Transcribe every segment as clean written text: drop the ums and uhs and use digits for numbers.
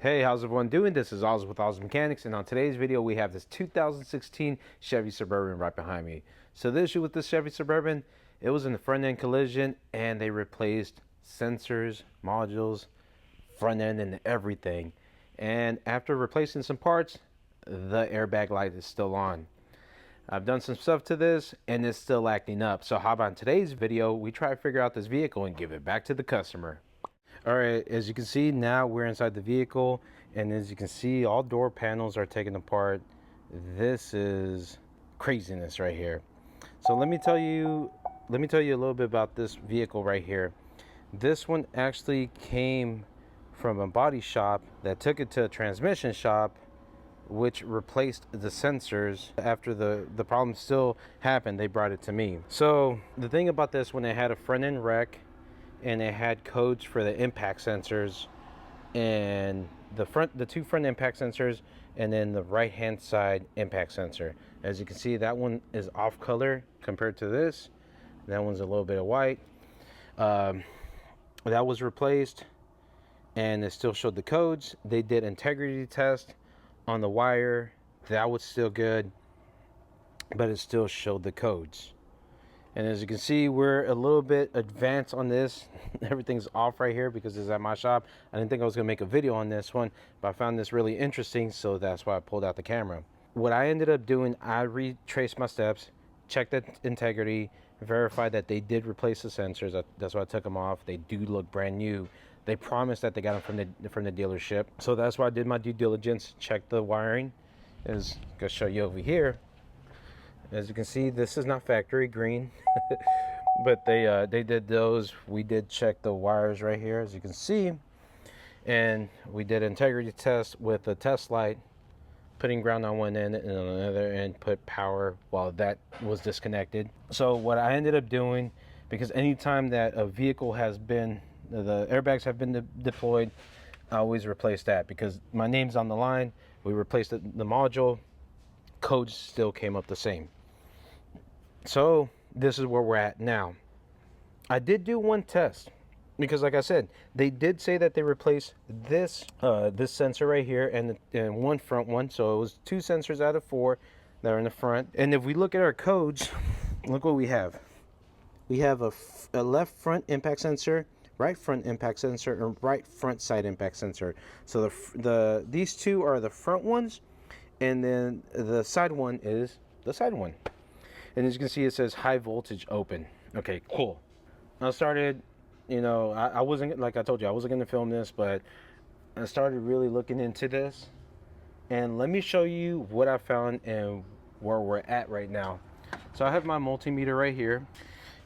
Hey, how's everyone doing? This is Oz with Oz Mechanics, and on today's video we have this 2016 Chevy Suburban right behind me. So the issue with this Chevy Suburban, it was in the front end collision and they replaced sensors, modules, front end and everything. And after replacing some parts, the airbag light is still on. I've done some stuff to this and it's still acting up. So how about in today's video, we try to figure out this vehicle and give it back to the customer. All right, as you can see, now we're inside the vehicle, and as you can see, all door panels are taken apart. This is craziness right here. So let me tell you a little bit about this vehicle right here. This one actually came from a body shop that took it to a transmission shop, which replaced the sensors. After the problem still happened, they brought it to me. So the thing about this, when it had a front end wreck and it had codes for the impact sensors and the two front impact sensors, and then the right hand side impact sensor. As you can see, that one is off color compared to this. That one's a little bit of white. That was replaced and it still showed the codes. They did integrity test on the wire. That was still good, but it still showed the codes. And as you can see, we're a little bit advanced on this. Everything's off right here because it's at my shop. I didn't think I was gonna make a video on this one, but I found this really interesting, so that's why I pulled out the camera. What I ended up doing, I retraced my steps, checked the integrity, verified that they did replace the sensors. That's why I took them off. They do look brand new. They promised that they got them from the dealership. So that's why I did my due diligence, checked the wiring. As I'm gonna show you over here. As you can see, this is not factory green, but they did those. We did check the wires right here, as you can see, and we did integrity test with a test light, putting ground on one end and on the other end put power while that was disconnected. So what I ended up doing, because anytime that a vehicle has been, the airbags have been deployed, I always replace that because my name's on the line. We replaced the module, codes still came up the same. So this is where we're at now. I did do one test because, like I said, they did say that they replaced this this sensor right here and one front one. So it was two sensors out of four that are in the front. And if we look at our codes, look what we have. We have a left front impact sensor, right front impact sensor, and right front side impact sensor. So these two are the front ones, and then the side one is the side one. And as you can see, it says high voltage open. Okay, cool. I started, I wasn't, like I told you, I wasn't going to film this, but I started really looking into this. And let me show you what I found and where we're at right now. So I have my multimeter right here.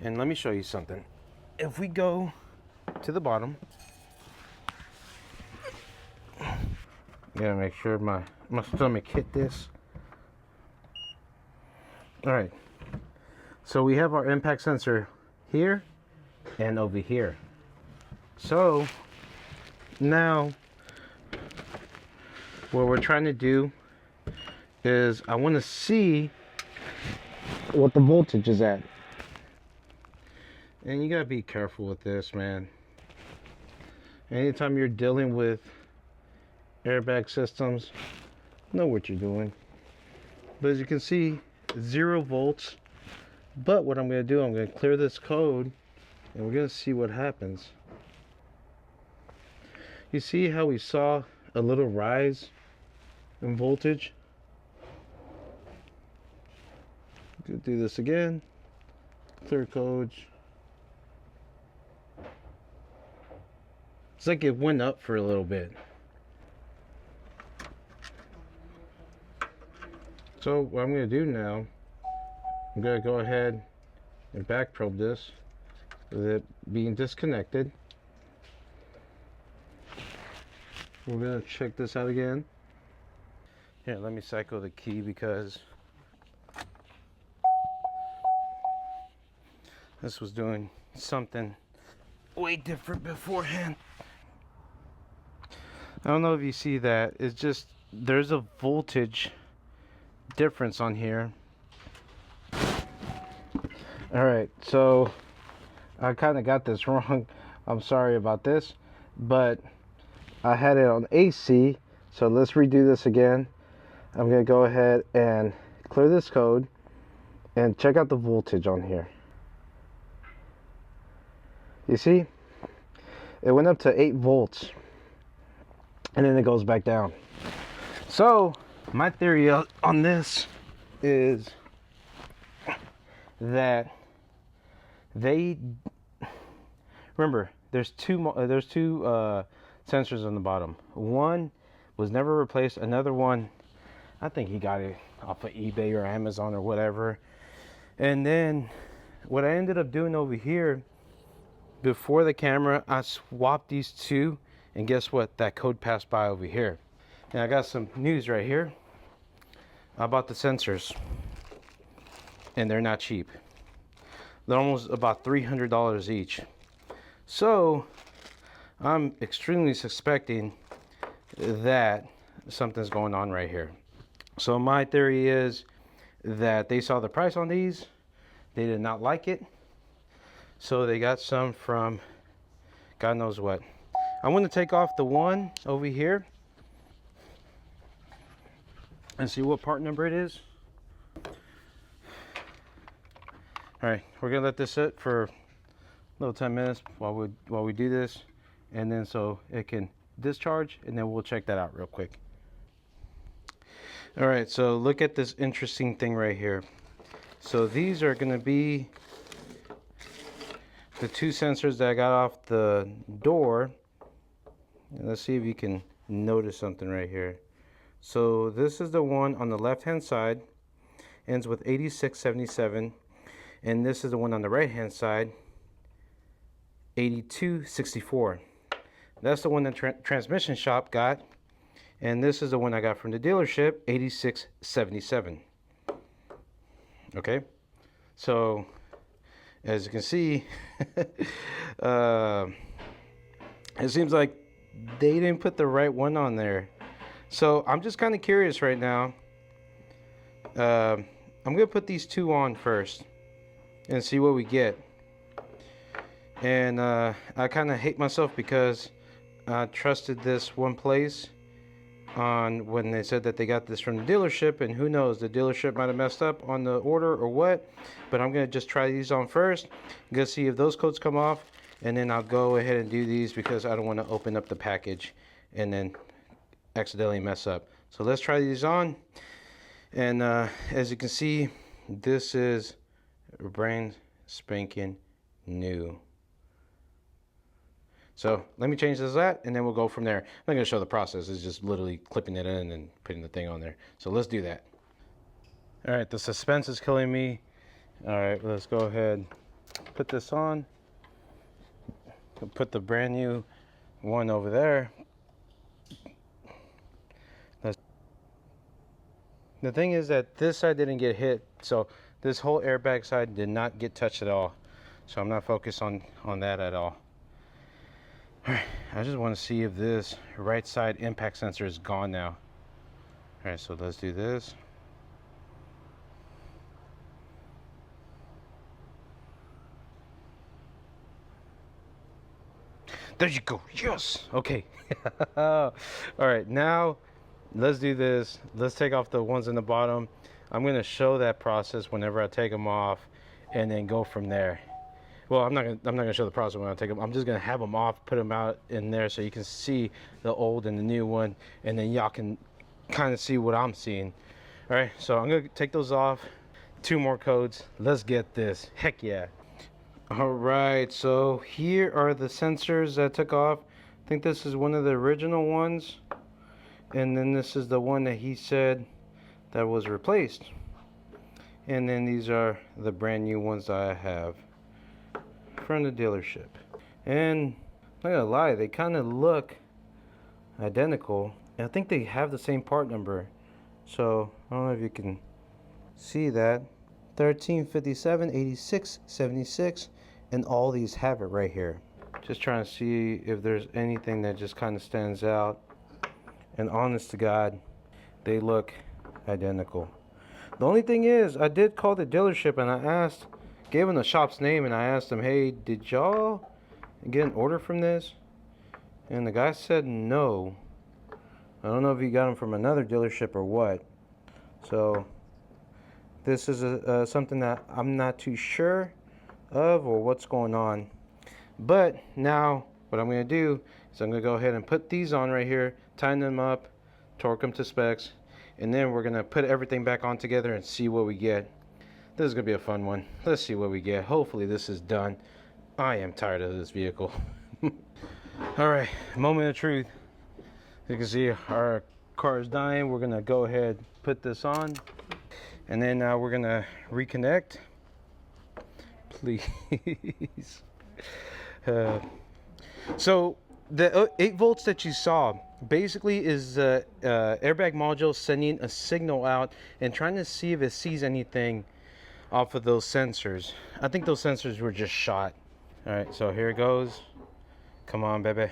And let me show you something. If we go to the bottom, gotta make sure my stomach hit this. All right. So we have our impact sensor here and over here. So now what we're trying to do is I want to see what the voltage is at. And you gotta be careful with this, man. Anytime you're dealing with airbag systems, know what you're doing. But as you can see, 0 volts. But what I'm going to do, I'm going to clear this code and we're going to see what happens. You see how we saw a little rise in voltage? Going to do this again. Clear codes. It's like it went up for a little bit. So what I'm going to do now, I'm going to go ahead and back probe this with it being disconnected. We're going to check this out again. Here, let me cycle the key because this was doing something way different beforehand. I don't know if you see that. It's just there's a voltage difference on here. All right, so I kind of got this wrong. I'm sorry about this, but I had it on AC, so let's redo this again. I'm gonna go ahead and clear this code and check out the voltage on here. You see, it went up to 8 volts and then it goes back down. So my theory on this is that they, remember, there's two sensors on the bottom. One was never replaced. Another one, I think he got it off of eBay or Amazon or whatever. And then what I ended up doing over here, before the camera, I swapped these two, and guess what? That code passed by over here. And I got some news right here. I bought the sensors, and they're not cheap. They're almost about $300 each. So I'm extremely suspecting that something's going on right here. So my theory is that they saw the price on these, they did not like it, so they got some from God knows what. I'm going to take off the one over here and see what part number it is. All right, we're gonna let this sit for a little 10 minutes while we do this, and then so it can discharge, and then we'll check that out real quick. All right, so look at this interesting thing right here. So these are gonna be the two sensors that I got off the door. And let's see if you can notice something right here. So this is the one on the left hand side, ends with 8677, and this is the one on the right hand side, 8264. That's the one the transmission shop got, and this is the one I got from the dealership, 8677. Okay, so as you can see, it seems like they didn't put the right one on there. So I'm just kind of curious right now. I'm gonna put these two on first and see what we get. And I kind of hate myself because I trusted this one place on when they said that they got this from the dealership, and who knows, the dealership might have messed up on the order or what. But I'm gonna just try these on first. I'm gonna see if those codes come off, and then I'll go ahead and do these because I don't want to open up the package and then accidentally mess up. So let's try these on. And as you can see, this is brand spanking new. So let me change this out, and then we'll go from there. I'm not going to show the process. It's just literally clipping it in and putting the thing on there. So let's do that. All right, the suspense is killing me. All right, let's go ahead, put this on. Put the brand new one over there. The thing is that this side didn't get hit, so this whole airbag side did not get touched at all. So I'm not focused on that at all. All right, I just want to see if this right side impact sensor is gone now. All right, so let's do this. There you go. Yes. Okay. All right, now let's do this. Let's take off the ones in the bottom. I'm going to show that process whenever I take them off, and then go from there. Well, I'm not gonna show the process when I take them. I'm just gonna have them off, put them out in there so you can see the old and the new one, and then y'all can kind of see what I'm seeing. All right, so I'm gonna take those off. 2 more codes. Let's get this. Heck yeah. All right, so here are the sensors that I took off. I think this is one of the original ones, and then this is the one that he said that was replaced, and then these are the brand new ones that I have from the dealership. And I'm not gonna lie, they kind of look identical, and I think they have the same part number. So I don't know if you can see that, 1357, 86, 76, and all these have it right here. Just trying to see if there's anything that just kind of stands out, and honest to God, they look identical. The only thing is, I did call the dealership and I asked, gave them the shop's name, and I asked them, hey, did y'all get an order from this? And the guy said no. I don't know if he got them from another dealership or what. So this is something that I'm not too sure of or what's going on. But now what I'm going to do is I'm going to go ahead and put these on right here, tighten them up, torque them to specs, and then we're going to put everything back on together and see what we get. This is going to be a fun one. Let's see what we get. Hopefully this is done. I am tired of this vehicle. Alright, moment of truth. You can see our car is dying. We're going to go ahead, put this on, and then we're going to reconnect. Please. So the 8 volts that you saw basically is airbag module sending a signal out and trying to see if it sees anything off of those sensors. I think those sensors were just shot. All right, so here it goes. Come on, baby.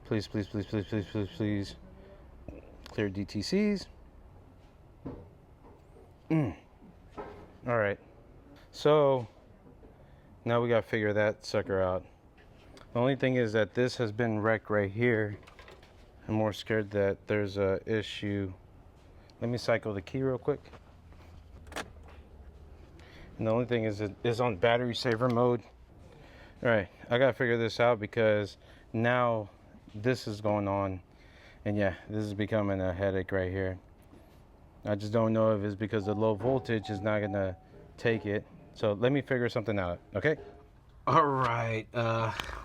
Please, please, please, please, please, please, please. Clear DTCs. All right. So now we got to figure that sucker out. The only thing is that this has been wrecked right here. I'm more scared that there's a issue. Let me cycle the key real quick. And the only thing is it is on battery saver mode. All right, I gotta figure this out because now this is going on, and yeah, this is becoming a headache right here. I just don't know if it's because the low voltage is not gonna take it. So let me figure something out, okay? All right,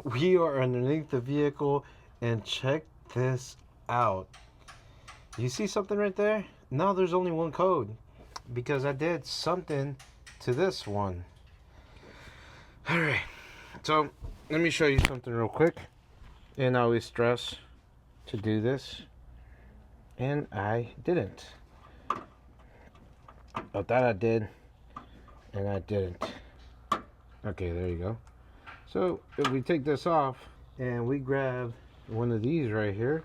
we are underneath the vehicle, and check this out. You see something right there? No, there's only one code because I did something to this one. All right, so let me show you something real quick. And I always stress to do this, and I didn't. I thought I did, and I didn't. Okay, there you go. So if we take this off and we grab one of these right here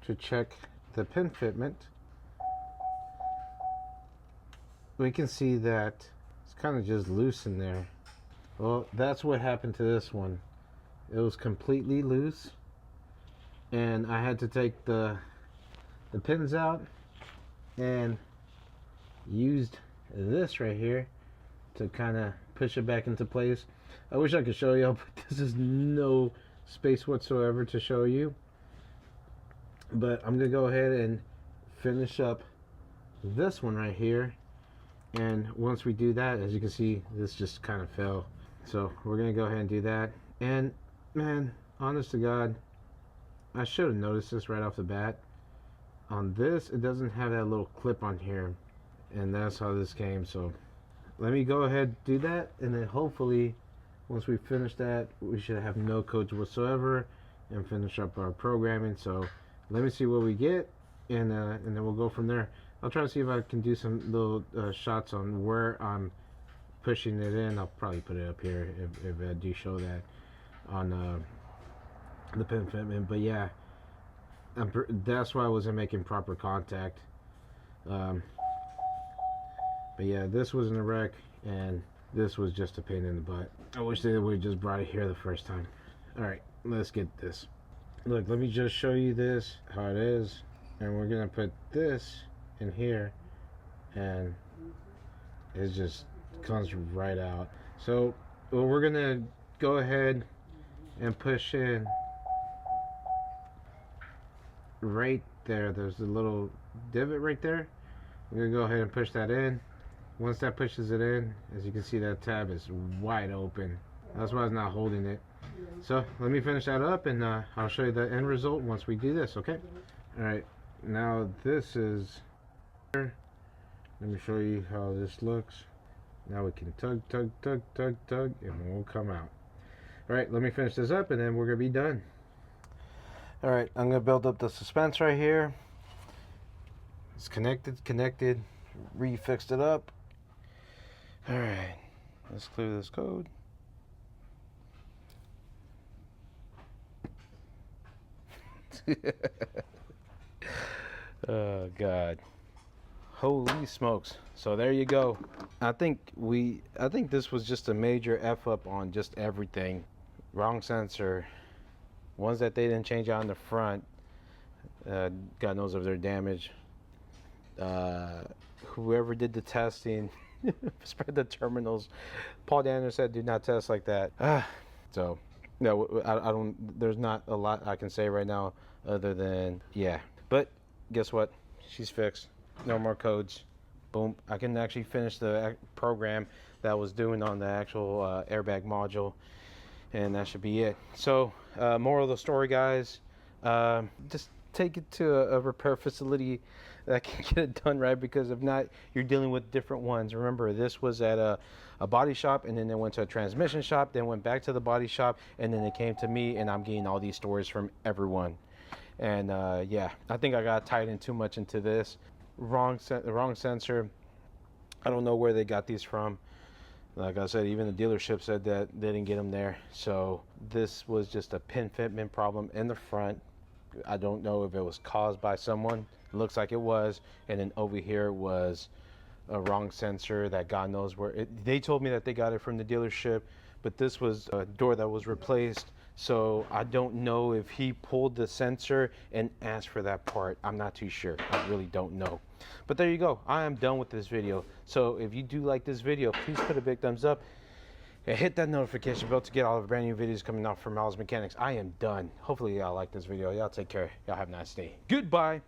to check the pin fitment, we can see that it's kind of just loose in there. Well, that's what happened to this one. It was completely loose, and I had to take the pins out and used this right here to kind of push it back into place. I wish I could show you, but this is no space whatsoever to show you. But I'm gonna go ahead and finish up this one right here, and once we do that, as you can see, this just kind of fell. So we're gonna go ahead and do that. And man, honest to God, I should have noticed this right off the bat. On this, it doesn't have that little clip on here, and that's how this came. So let me go ahead and do that, and then hopefully once we finish that, we should have no codes whatsoever and finish up our programming. So let me see what we get, and then we'll go from there. I'll try to see if I can do some little shots on where I'm pushing it in. I'll probably put it up here if I do show that on the pin fitment. But yeah, that's why I wasn't making proper contact. But yeah, this was in a wreck, and this was just a pain in the butt. I wish they would have just brought it here the first time. Alright, let's get this. Look, let me just show you this, how it is. And we're gonna put this in here, and it just comes right out. So well, we're gonna go ahead and push in right there. There's a little divot right there. We're gonna go ahead and push that in. Once that pushes it in, as you can see, that tab is wide open. That's why it's not holding it. So let me finish that up, and I'll show you the end result once we do this, okay? All right, now this is, let me show you how this looks. Now we can tug, tug, tug, tug, tug, and it won't come out. All right, let me finish this up, and then we're gonna be done. All right, I'm gonna build up the suspense right here. It's connected, refixed it up. All right, let's clear this code. Oh God, holy smokes. So there you go. I think this was just a major F up on just everything. Wrong sensor, Ones that they didn't change out in the front, God knows if they're damaged. Whoever did the testing spread the terminals. Paul Daniels said do not test like that. So no, I don't, there's not a lot I can say right now other than yeah. But guess what, she's fixed. No more codes. Boom, I can actually finish the program that I was doing on the actual airbag module, and that should be it. So moral of the story, guys, just take it to a repair facility that can get it done right, because if not, you're dealing with different ones. Remember, this was at a body shop, and then they went to a transmission shop, then went back to the body shop, and then they came to me, and I'm getting all these stories from everyone. And yeah, I think I got tied in too much into this. Wrong sensor. I don't know where they got these from. Like I said, even the dealership said that they didn't get them there. So this was just a pin fitment problem in the front. I don't know if it was caused by someone. It looks like it was. And then over here was a wrong sensor that God knows where. They told me that they got it from the dealership, but this was a door that was replaced. So I don't know if he pulled the sensor and asked for that part. I'm not too sure. I really don't know. But there you go. I am done with this video. So if you do like this video, please put a big thumbs up and hit that notification bell to get all the brand new videos coming out from Miles Mechanics. I am done. Hopefully y'all like this video. Y'all take care. Y'all have a nice day. Goodbye.